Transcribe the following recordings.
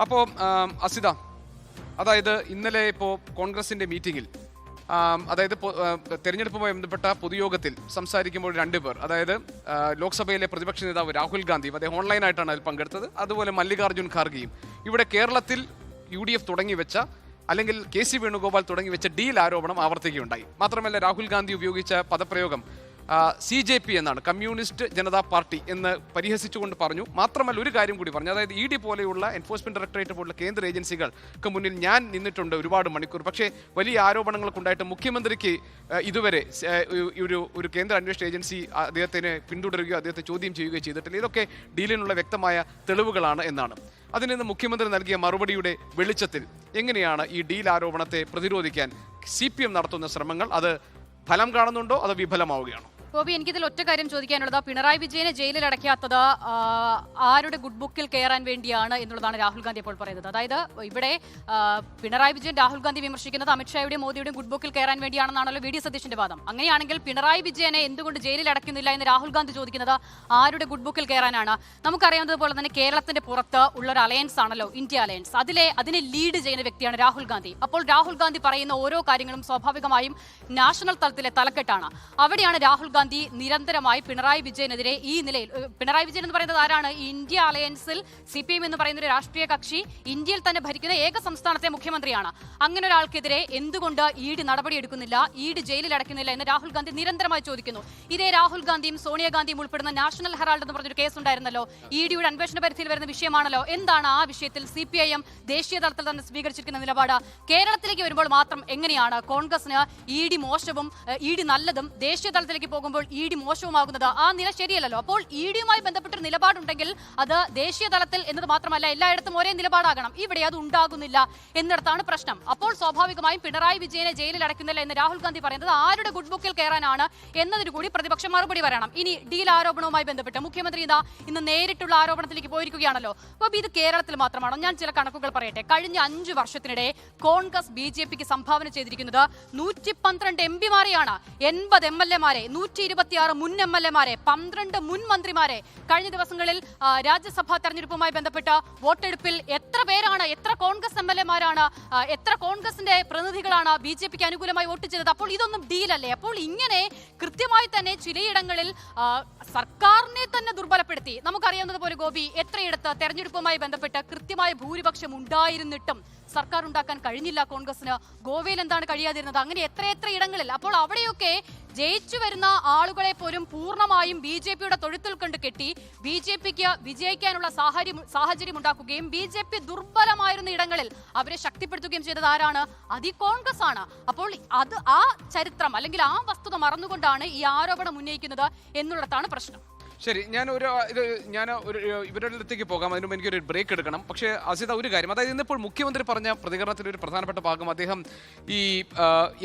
അപ്പോൾ അസിത, അതായത് ഇന്നലെ ഇപ്പോൾ കോൺഗ്രസിന്റെ മീറ്റിംഗിൽ അതായത് തെരഞ്ഞെടുപ്പുമായി ബന്ധപ്പെട്ട പൊതുയോഗത്തിൽ സംസാരിക്കുമ്പോൾ രണ്ടുപേർ, അതായത് ലോക്സഭയിലെ പ്രതിപക്ഷ നേതാവ് രാഹുൽ ഗാന്ധിയും അദ്ദേഹം ഓൺലൈനായിട്ടാണ് അതിൽ പങ്കെടുത്തത്, അതുപോലെ മല്ലികാർജ്ജുൻ ഖാർഗെയും ഇവിടെ കേരളത്തിൽ UDF തുടങ്ങിവെച്ച അല്ലെങ്കിൽ KC വേണുഗോപാൽ തുടങ്ങിവെച്ച ഡീൽ ആരോപണം ആവർത്തിക്കുകയുണ്ടായി. മാത്രമല്ല രാഹുൽ ഗാന്ധി ഉപയോഗിച്ച പദപ്രയോഗം CJP എന്നാണ്, കമ്മ്യൂണിസ്റ്റ് ജനതാ പാർട്ടി എന്ന് പരിഹസിച്ചുകൊണ്ട് പറഞ്ഞു. മാത്രമല്ല ഒരു കാര്യം കൂടി പറഞ്ഞു, അതായത് ED പോലെയുള്ള എൻഫോഴ്സ്മെന്റ് ഡയറക്ടറേറ്റ് പോലുള്ള കേന്ദ്ര ഏജൻസികൾക്ക് മുന്നിൽ ഞാൻ നിന്നിട്ടുണ്ട് ഒരുപാട് മണിക്കൂർ, പക്ഷേ വലിയ ആരോപണങ്ങളൊക്കെ ഉണ്ടായിട്ട് മുഖ്യമന്ത്രിക്ക് ഇതുവരെ ഒരു കേന്ദ്ര അന്വേഷണ ഏജൻസി അദ്ദേഹത്തിനെ പിന്തുടരുകയോ അദ്ദേഹത്തെ ചോദ്യം ചെയ്യുകയോ ചെയ്തിട്ടില്ല. ഇതൊക്കെ ഡീലിനുള്ള വ്യക്തമായ തെളിവുകളാണ് എന്നാണ്. അതിൽ നിന്ന് മുഖ്യമന്ത്രി നൽകിയ മറുപടിയുടെ വെളിച്ചത്തിൽ എങ്ങനെയാണ് ഈ ഡീൽ ആരോപണത്തെ പ്രതിരോധിക്കാൻ CPM നടത്തുന്ന ശ്രമങ്ങൾ? അത് ഫലം കാണുന്നുണ്ടോ അതോ വിഫലമാവുകയാണോ? ഗോപി, എനിക്കിതിൽ ഒറ്റ കാര്യം ചോദിക്കാനുള്ളത്, പിണറായി വിജയനെ ജയിലിൽ അടയ്ക്കാത്തത് ആരുടെ ഗുഡ് ബുക്കിൽ കയറാൻ വേണ്ടിയാണ് എന്നുള്ളതാണ് രാഹുൽ ഗാന്ധി ഇപ്പോൾ പറയുന്നത്. അതായത് ഇവിടെ പിണറായി വിജയൻ രാഹുൽ ഗാന്ധി വിമർശിക്കുന്നത് അമിത്ഷായുടെയും മോദിയുടെയും ഗുഡ് ബുക്കിൽ കയറാൻ വേണ്ടിയാണെന്നാണല്ലോ VD സതീശന്റെ വാദം. അങ്ങനെയാണെങ്കിൽ പിണറായി വിജയനെ എന്തുകൊണ്ട് ജയിലിൽ അടയ്ക്കുന്നില്ല എന്ന് രാഹുൽ ഗാന്ധി ചോദിക്കുന്നത് ആരുടെ ഗുഡ് ബുക്കിൽ കയറാനാണ്? നമുക്കറിയാവുന്നതുപോലെ തന്നെ കേരളത്തിന്റെ പുറത്ത് ഉള്ള ഒരു അലയൻസ് ആണല്ലോ ഇന്ത്യ അലയൻസ്. അതിനെ ലീഡ് ചെയ്യുന്ന വ്യക്തിയാണ് രാഹുൽ ഗാന്ധി. അപ്പോൾ രാഹുൽ ഗാന്ധി പറയുന്ന ഓരോ കാര്യങ്ങളും സ്വാഭാവികമായും നാഷണൽ തലത്തിലെ തലക്കെട്ടാണ്. അവിടെയാണ് രാഹുൽ ഗാന്ധി നിരന്തരമായി പിണറായി വിജയനെതിരെ ഈ നിലയിൽ, പിണറായി വിജയൻ എന്ന് പറയുന്നത് ആരാണ്? ഇന്ത്യ അലയൻസിൽ CPM എന്ന് പറയുന്ന ഒരു രാഷ്ട്രീയ കക്ഷി ഇന്ത്യയിൽ തന്നെ ഭരിക്കുന്ന ഏക സംസ്ഥാനത്തെ മുഖ്യമന്ത്രിയാണ്. അങ്ങനെ ഒരാൾക്കെതിരെ എന്തുകൊണ്ട് ED നടപടിയെടുക്കുന്നില്ല, ED ജയിലിൽ അടയ്ക്കുന്നില്ല എന്ന് രാഹുൽ ഗാന്ധി നിരന്തരമായി ചോദിക്കുന്നു. ഇതേ രാഹുൽ ഗാന്ധിയും സോണിയാഗാന്ധിയും ഉൾപ്പെടുന്ന നാഷണൽ ഹെറാൾഡ് എന്ന് പറഞ്ഞൊരു കേസ് ഉണ്ടായിരുന്നല്ലോ, EDയുടെ അന്വേഷണ പരിധിയിൽ വരുന്ന വിഷയമാണല്ലോ. എന്താണ് ആ വിഷയത്തിൽ CPIM ദേശീയ തലത്തിൽ തന്നെ സ്വീകരിച്ചിരിക്കുന്ന നിലപാട്? കേരളത്തിലേക്ക് വരുമ്പോൾ മാത്രം എങ്ങനെയാണ് കോൺഗ്രസിന് ED മോശവും ED നല്ലതും ദേശീയ തലത്തിലേക്ക് പോകുമ്പോൾ ED മോശവുമാകുന്നത്? ആ നില ശരിയല്ലല്ലോ. അപ്പോൾ EDയുമായി ബന്ധപ്പെട്ടൊരു നിലപാടുണ്ടെങ്കിൽ അത് ദേശീയ തലത്തിൽ എന്നത് മാത്രമല്ല എല്ലായിടത്തും ഒരേ നിലപാടാകണം. ഇവിടെ അത് ഉണ്ടാകുന്നില്ല എന്നിടത്താണ് പ്രശ്നം. അപ്പോൾ സ്വാഭാവികമായും പിണറായി വിജയനെ ജയിലിൽ അടയ്ക്കുന്നില്ല എന്ന് രാഹുൽ ഗാന്ധി പറയുന്നത് ആരുടെ ഗുഡ് ബുക്കിൽ കയറാനാണ് എന്നതിന് കൂടി പ്രതിപക്ഷം മറുപടി പറയണം. ഇനി ഡീൽ ആരോപണവുമായി ബന്ധപ്പെട്ട് മുഖ്യമന്ത്രി ഇന്ന് നേരിട്ടുള്ള ആരോപണത്തിലേക്ക് പോയിരിക്കുകയാണല്ലോ. അപ്പോൾ ഇത് കേരളത്തിൽ മാത്രമാണോ? ഞാൻ ചില കണക്കുകൾ പറയട്ടെ. കഴിഞ്ഞ 5 വർഷത്തിനിടെ കോൺഗ്രസ് BJPക്ക് സംഭാവന ചെയ്തിരിക്കുന്നത് 112 MPമാരെയാണ്, 80 MLAമാരെ, 126 മുൻ MLAമാരെ, 12 മുൻ മന്ത്രിമാരെ. കഴിഞ്ഞ ദിവസങ്ങളിൽ രാജ്യസഭാ തെരഞ്ഞെടുപ്പുമായി ബന്ധപ്പെട്ട വോട്ടെടുപ്പിൽ എത്ര പേരാണ്, എത്ര കോൺഗ്രസ് MLAമാരാണ്, എത്ര കോൺഗ്രസിന്റെ പ്രതിനിധികളാണ് BJPക്ക് അനുകൂലമായി വോട്ട് ചെയ്തത്? അപ്പോൾ ഇതൊന്നും ഡീലല്ലേ? അപ്പോൾ ഇങ്ങനെ കൃത്യമായി തന്നെ ചിലയിടങ്ങളിൽ സർക്കാരിനെ തന്നെ ദുർബലപ്പെടുത്തി. നമുക്കറിയാവുന്നതുപോലെ ഗോപി, എത്രയിടത്ത് തെരഞ്ഞെടുപ്പുമായി ബന്ധപ്പെട്ട് കൃത്യമായ ഭൂരിപക്ഷം ഉണ്ടായിരുന്നിട്ടും സർക്കാർ ഉണ്ടാക്കാൻ കഴിഞ്ഞില്ല കോൺഗ്രസിന്. ഗോവയിൽ എന്താണ് കഴിയാതിരുന്നത്? അങ്ങനെ എത്ര ഇടങ്ങളിൽ. അപ്പോൾ അവിടെയൊക്കെ ജയിച്ചു വരുന്ന ആളുകളെ പോലും പൂർണ്ണമായും BJPയുടെ തൊഴുത്തിൽ കൊണ്ട് കെട്ടി BJPക്ക് വിജയിക്കാനുള്ള സാഹചര്യം ഉണ്ടാക്കുകയും BJP ദുർബലമായിരുന്ന ഇടങ്ങളിൽ അവരെ ശക്തിപ്പെടുത്തുകയും ചെയ്തത് ആരാണ്? അത് കോൺഗ്രസ് ആണ്. അപ്പോൾ ആ ചരിത്രം അല്ലെങ്കിൽ ആ വസ്തുത മറന്നുകൊണ്ടാണ് ഈ ആരോപണം ഉന്നയിക്കുന്നത് എന്നുള്ളതാണ് പ്രശ്നം. ശരി, ഞാൻ ഇവരുടെ അടുത്തേക്ക് പോകാം. അതിനുമുമ്പ് എനിക്കൊരു ബ്രേക്ക് എടുക്കണം. പക്ഷേ അസിത, ഒരു കാര്യം, അതായത് ഇന്നിപ്പോൾ മുഖ്യമന്ത്രി പറഞ്ഞ പ്രതികരണത്തിൻ്റെ ഒരു പ്രധാനപ്പെട്ട ഭാഗം, അദ്ദേഹം ഈ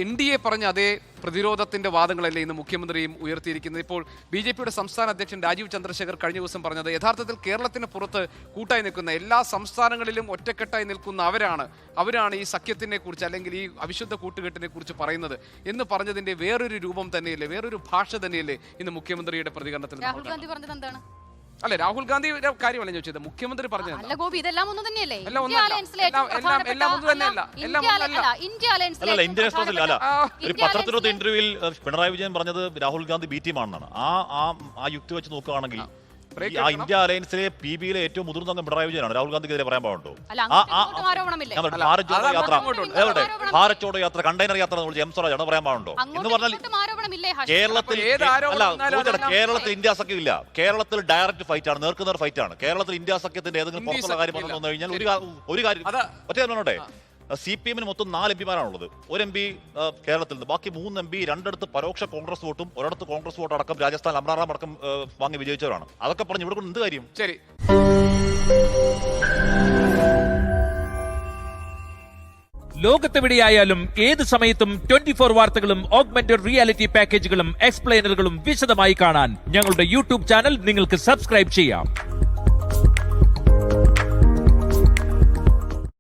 NDA പറഞ്ഞ അതേ പ്രതിരോധത്തിന്റെ വാദങ്ങളല്ലേ ഇന്ന് മുഖ്യമന്ത്രിയും ഉയർത്തിയിരിക്കുന്നത്. ഇപ്പോൾ BJPയുടെ സംസ്ഥാന അധ്യക്ഷൻ രാജീവ് ചന്ദ്രശേഖർ കഴിഞ്ഞ ദിവസം പറഞ്ഞത് യഥാർത്ഥത്തിൽ കേരളത്തിന് പുറത്ത് കൂട്ടായി നിൽക്കുന്ന, എല്ലാ സംസ്ഥാനങ്ങളിലും ഒറ്റക്കെട്ടായി നിൽക്കുന്ന അവരാണ് ഈ സഖ്യത്തിനെ കുറിച്ച് അല്ലെങ്കിൽ ഈ അവിശുദ്ധ കൂട്ടുകെട്ടിനെ കുറിച്ച് പറയുന്നത് എന്ന് പറഞ്ഞതിന്റെ വേറൊരു രൂപം തന്നെയല്ലേ, വേറൊരു ഭാഷ തന്നെയല്ലേ ഇന്ന് മുഖ്യമന്ത്രിയുടെ പ്രതികരണത്തിൽ? അല്ലെ, രാഹുൽ ഗാന്ധിയുടെ കാര്യമല്ല ഞാൻ ചോദിച്ചത്, മുഖ്യമന്ത്രി പറഞ്ഞത്. പത്രത്തിലൊരു ഇന്റർവ്യൂവിൽ പിണറായി വിജയൻ പറഞ്ഞത് രാഹുൽ ഗാന്ധി B ടീമാണെന്നാണ്. ആ യുക്തി വെച്ച് നോക്കുകയാണെങ്കിൽ ഇന്ത്യ അലയൻസിലെ PBയിലെ ഏറ്റവും മുതിർന്ന അംഗം പിണറായി വിജയനാണ്. രാഹുൽ ഗാന്ധിക്കെതിരെ പറയാൻ പാടുണ്ടോ? ഭാരത് ജോഡോ യാത്ര, കണ്ടെയ്നർ യാത്ര എം സ്വരാജ് പറയാൻ പാടുണ്ടോ എന്ന് പറഞ്ഞാൽ കേരളത്തിൽ ഇന്ത്യ സഖ്യം ഇല്ല. കേരളത്തിൽ ഡയറക്റ്റ് ഫൈറ്റ് ആണ്, നേർക്കുനേർ ഫൈറ്റ് ആണ്. കേരളത്തിൽ ഇന്ത്യ സഖ്യത്തിന്റെ ഏതെങ്കിലും പുറത്തുള്ള കാര്യം പറഞ്ഞു വന്നു കഴിഞ്ഞാൽ ഒരു കാര്യം ഒറ്റ പറഞ്ഞോട്ടെ, CPM മൊത്തം 4 MPമാരാണുള്ളത്. ഒരു MP കേരളത്തിൽ നിന്ന്, ബാക്കി 3 MP രണ്ടിടത്ത് പരോക്ഷ കോൺഗ്രസ് വോട്ടും ഒരിടത്ത് കോൺഗ്രസ് വോട്ട് അടക്കം രാജസ്ഥാൻ അമറാറാം അടക്കം വാങ്ങി വിജയിച്ചവരാണ്. അതൊക്കെ പറഞ്ഞു ഇവിടെ എന്ത് കാര്യം? ശരി, ലോകത്തെവിടെയായാലും ഏത് സമയത്തും 24 വാർത്തകളും ഓഗ്മെന്റഡ് റിയാലിറ്റി പാക്കേജുകളും എക്സ്പ്ലെയിനറുകളും വിശദമായി കാണാൻ ഞങ്ങളുടെ YouTube ചാനൽ നിങ്ങൾക്ക് സബ്സ്ക്രൈബ് ചെയ്യാം.